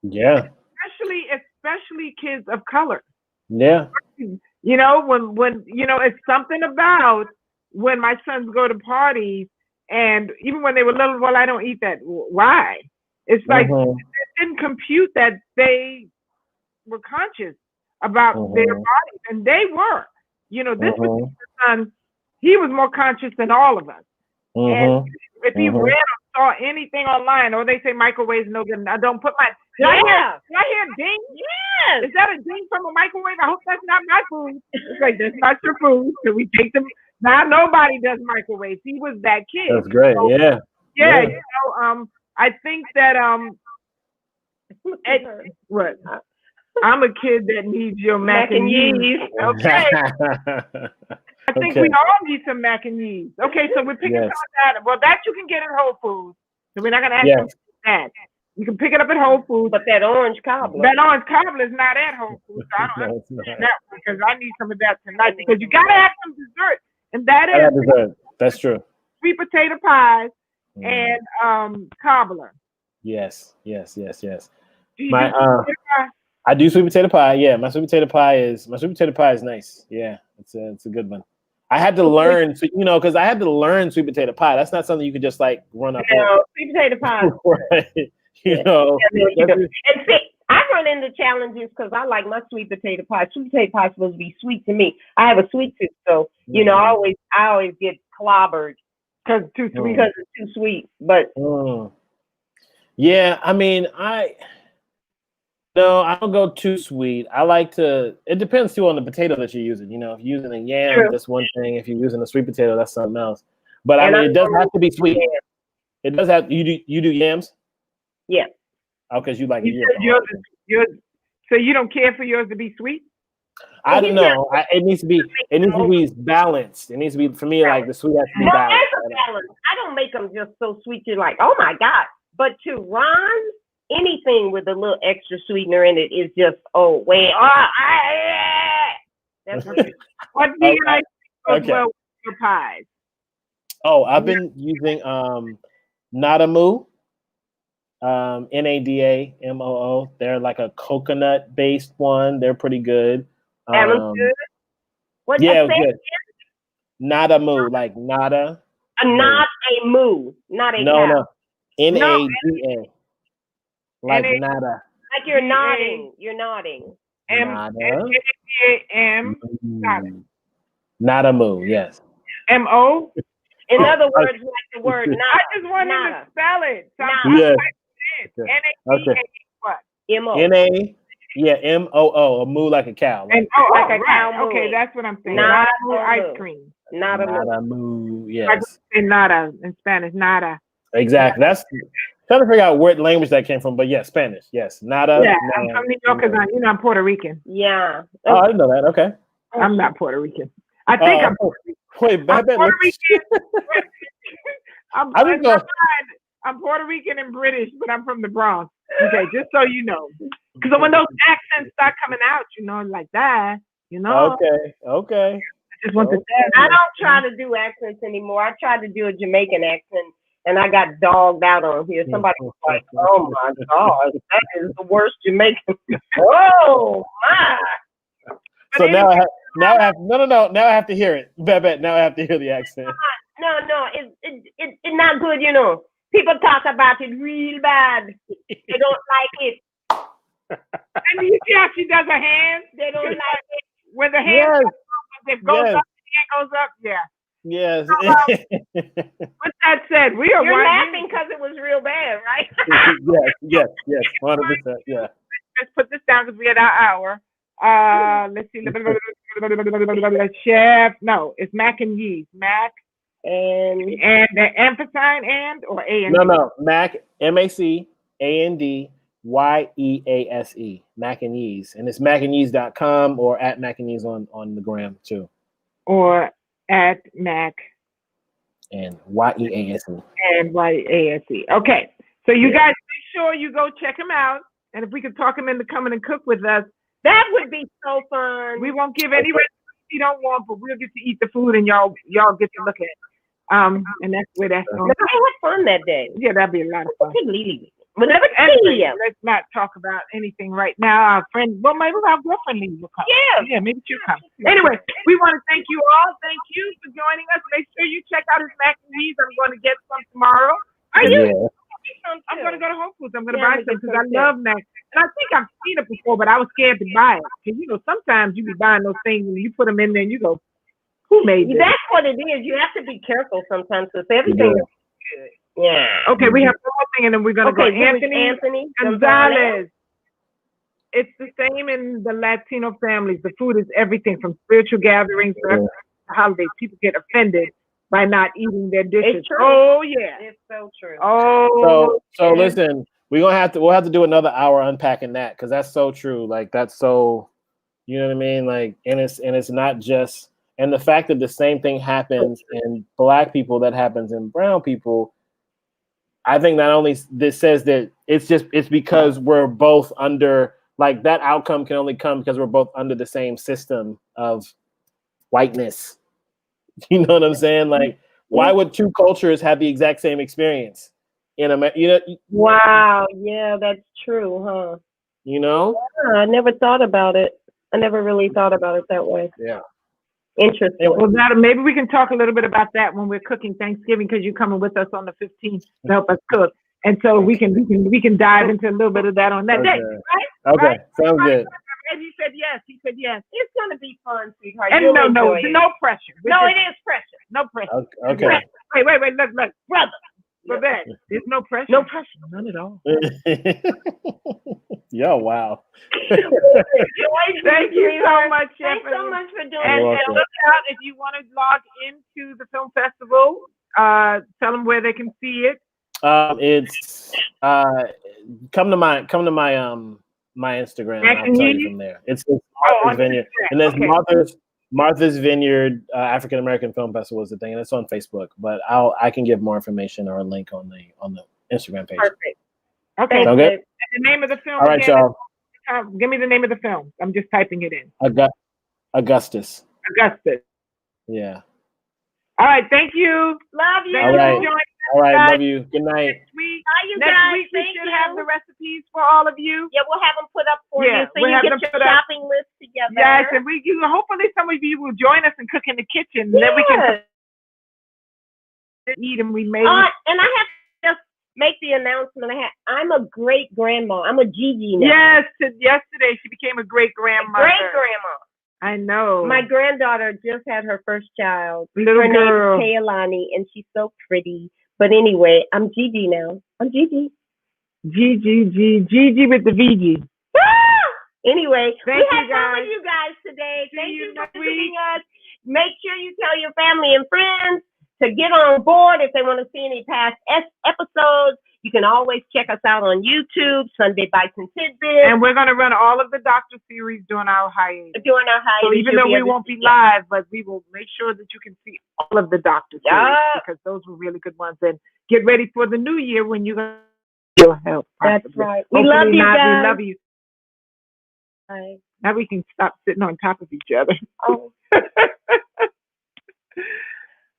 Yeah. especially kids of color. Yeah. You know, when it's something about when my sons go to parties, and even when they were little, well, I don't eat that. Why? It's like it didn't compute that they were conscious about their bodies, and they were. You know, this particular son, he was more conscious than all of us. And if he read or saw anything online, or they say microwaves no good, I don't put my. Did I hear ding? Yes. Is that a ding from a microwave? I hope that's not my food. It's like, that's not your food. So we take them. Now nobody does microwaves. He was that kid. That's great. So, yeah. Yeah. You know, I think that what? I'm a kid that needs your Mac and Yease. Okay. I think we all need some Mac and Yease. Okay, so we're picking some of that. Well, that you can get at Whole Foods. So we're not going to ask them for that. You can pick it up at Whole Foods. But that orange cobbler. That orange cobbler is not at Whole Foods. So I don't understand that one, because I need some of that tonight, because you got to have some dessert. And that is dessert. That's true. sweet potato pies and cobbler. Yes. My I do sweet potato pie. Yeah, my sweet potato pie is nice. Yeah, it's a good one. I had to learn, because I had to learn sweet potato pie. That's not something you could just like run up on. Sweet potato pie. Right. You know. And see, I run into challenges because I like my sweet potato pie. Sweet potato pie is supposed to be sweet to me. I have a sweet tooth, so I always get clobbered because it's too sweet. But yeah, I mean, No, I don't go too sweet. I like to. It depends too on the potato that you're using. You know, if you're using a yam, that's one thing. If you're using a sweet potato, that's something else. But I mean, it doesn't have to be sweet. It does have. You do yams? Yeah. Oh, because you like yours. So you don't care for yours to be sweet? I don't know. It needs to be. It needs to be balanced. It needs to be, for me, like the sweet has to be balanced. I don't make them just so sweet. You're like, oh my God. But to Ron, anything with a little extra sweetener in it is just, that's what do you like as well with your pies? Oh, I've been using Nadamoo, Nadamoo. They're like a coconut based one. They're pretty good. That was good. What yeah, it was good. Nadamoo, like nada. Not a moo, not a no, cow. no. Nada. Like nada. Like you're nodding. You're nodding. Nadamoo, yes. M-O? In other words, like the word nada. I just want him to spell it. So yes. N-A-D-A what? M-O. N-A, yeah, M-O-O, a moo like a cow. Like a cow moo. Okay, that's what I'm saying. Nadamoo ice cream. Nadamoo, yes. I say nada in Spanish, nada. Exactly. That's trying to figure out what language that came from, but yeah, Spanish. Yes, nada. Yeah, I'm from New York because I'm Puerto Rican. Yeah. Oh, I didn't know that. Okay. I'm not Puerto Rican. I think I'm Puerto Rican. Wait, Babette, Puerto Rican. I'm Puerto Rican and British, but I'm from the Bronx. Okay, just so you know. Because when those accents start coming out, like that, Okay. I just want to say. I don't try to do accents anymore. I tried to do a Jamaican accent, and I got dogged out on here. Somebody was like, "Oh my God, that is the worst Jamaican." Oh my! So now I have to hear it, Babette. Now I have to hear the accent. No, it's not good. People talk about it real bad. They don't like it. And You see how she does her hands? They don't like it. When the hand goes Yes. up, the hand goes up. Yeah. Yes. With that said, we are You're laughing because it was real bad, right? yes, 100%. Yeah. Let's put this down because we had our hour. Let's see. Chef. No, it's Mac Yease. Mac And the ampersand and or A and No. Mac, MacAndyYease. Mac and Yease. And it's macandyease.com or at Mac and Yease on the gram too. or at Mac And YEASE. and YASE. Okay. So you guys make sure you go check him out. And if we could talk him into coming and cook with us, that would be so fun. we won't give any recipes you don't want, but we'll get to eat the food and y'all get to look at it. And that's where that's going. I had fun that day. Yeah, that'd be a lot of fun. Whenever Anyway, let's not talk about anything right now. Our friend, well, maybe our girlfriend Lee will come. Yeah, maybe she'll come. Anyway, we want to thank you all. Thank you for joining us. Make sure you check out his Mac Yease. I'm going to get some tomorrow. Are you? Yeah. I'm going to go to Whole Foods. I'm going to buy some because I love Mac. And I think I've seen it before, but I was scared to buy it. Because, sometimes you be buying those things and you put them in there and you go, who made this? That's what it is. You have to be careful sometimes because everything is good. Yeah. Okay, we have one more thing and then we're going to go. Anthony Gonzalez. It's the same in the Latino families. The food is everything from spiritual gatherings to holidays. People get offended by not eating their dishes. It's true. Oh yeah, it's so true. Oh, so listen, we'll have to do another hour unpacking that because that's so true. Like that's so, you know what I mean? Like, and it's not just, and the fact that the same thing happens in Black people that happens in brown people. I think not only this says that it's because we're both under, like, that outcome can only come because we're both under the same system of whiteness. You know what I'm saying? Like, why would two cultures have the exact same experience in America? Wow, yeah, that's true, huh? Yeah, I never thought about it. I never really thought about it that way. Yeah. Interesting. Well, maybe we can talk a little bit about that when we're cooking Thanksgiving because you're coming with us on the 15th to help us cook, and so we can dive into a little bit of that on that day, right? Okay, sounds good. And he said yes. It's gonna be fun, sweetheart. And no pressure. It is pressure. No pressure. Okay. Wait, look, brother. Babette, there's no pressure. No pressure. None at all. Yo, wow. Thank you so much, Chef. Thanks so much for doing And it. look out if you want to log into the film festival. Tell them where they can see it. It's come to my Instagram. I'll tell you from there. It's Martha's Vineyard, and there's Martha's Vineyard African American Film Festival is the thing, and it's on Facebook. But I can give more information or a link on the Instagram page. Perfect. Okay. Okay. And the name of the film. All right, again, y'all. Give me the name of the film. I'm just typing it in. Augustus. Yeah. All right. Thank you. Love you. All right. Love you. Good night. Next week, guys. we should have the recipes for all of you. Yeah, we'll have them put up for you so you get your shopping list together. Yes, and hopefully some of you will join us and cook in the kitchen. And then we can eat and we may. And I have to just make the announcement. I'm a great grandma. I'm a Gigi now. Yes, yesterday she became a great grandmother. Great grandma. I know. My granddaughter just had her first child. Little her girl. name is Kaylani, and she's so pretty. But anyway, I'm Gigi now. I'm Gigi. Gigi with the VG. Anyway, we had fun guys. with you guys today. Thank you for next visiting us. Make sure you tell your family and friends to get on board if they want to see any past episodes. You can always check us out on YouTube, Sunday Bites and Tidbits. And we're going to run all of the doctor series during our hiatus. So even though we won't be live, but we will make sure that you can see all of the doctor series because those were really good ones. And get ready for the new year when you're going to your health. That's right. We love you guys. We love you. Bye. Now we can stop sitting on top of each other. Oh.